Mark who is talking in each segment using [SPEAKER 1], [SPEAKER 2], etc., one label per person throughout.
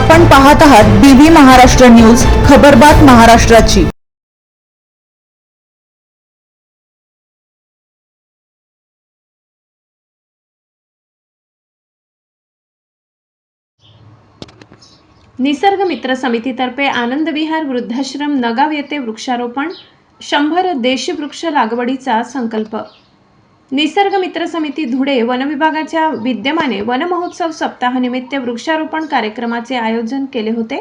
[SPEAKER 1] आपण पाहत आहात बीबी महाराष्ट्र न्यूज, खबरबात महाराष्ट्राची।
[SPEAKER 2] निसर्ग मित्र समितीतर्फे आनंद विहार वृद्धाश्रम नगाव येथे वृक्षारोपण 100 देशी वृक्ष लागवडीचा संकल्प। निसर्ग मित्र समिती धुळे वन विभागाच्या विद्यमाने वन महोत्सव सप्ताहानिमित्त वृक्षारोपण कार्यक्रमाचे आयोजन केले होते।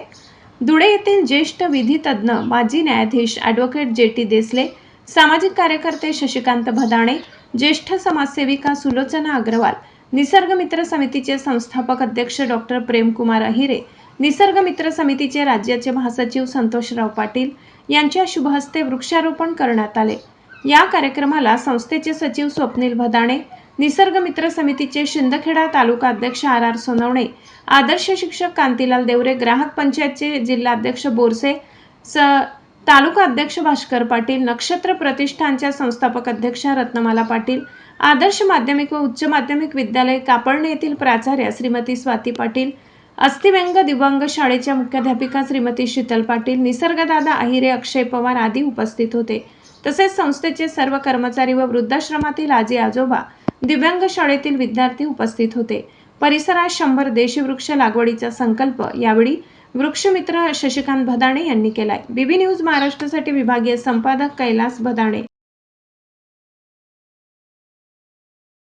[SPEAKER 2] धुळे येथील ज्येष्ठ विधितज्ञ माजी न्यायाधीश ॲडव्होकेट जेटी देसले, सामाजिक कार्यकर्ते शशिकांत भदाणे, ज्येष्ठ समाजसेविका सुलोचना अग्रवाल, निसर्ग मित्र समितीचे संस्थापक अध्यक्ष डॉक्टर प्रेमकुमार अहिरे, निसर्ग मित्र समितीचे राज्याचे महासचिव संतोषराव पाटील यांच्या शुभ हस्ते वृक्षारोपण करण्यात आले। या कार्यक्रमाला संस्थेचे सचिव स्वप्नील भदाणे, निसर्ग मित्र समितीचे शिंदखेडा तालुका अध्यक्ष आर सोनवणे, आदर्श शिक्षक कांतीलाल देवरे, ग्राहक पंचायतचे जिल्हाध्यक्ष बोरसे, तालुका अध्यक्ष भास्कर पाटील, नक्षत्र प्रतिष्ठानच्या संस्थापक अध्यक्षा रत्नमाला पाटील, आदर्श माध्यमिक व उच्च माध्यमिक विद्यालय कापळणे येथील प्राचार्य श्रीमती स्वाती पाटील, अस्थिव्यंग दिव्यांग शाळेच्या मुख्याध्यापिका श्रीमती शीतल पाटील, निसर्गदादा अहिरे, अक्षय पवार आदी उपस्थित होते। तसेच संस्थेचे सर्व कर्मचारी व वृद्धाश्रमातील आजी आजोबा, दिव्यांग शाळेतील विद्यार्थी उपस्थित होते। परिसरात 100 देशी वृक्ष लागवडीचा संकल्प यावेळी वृक्षमित्र शशिकांत भदाणे यांनी केलाय। बीबी न्यूज महाराष्ट्रासाठी विभागीय संपादक कैलास भदाणे।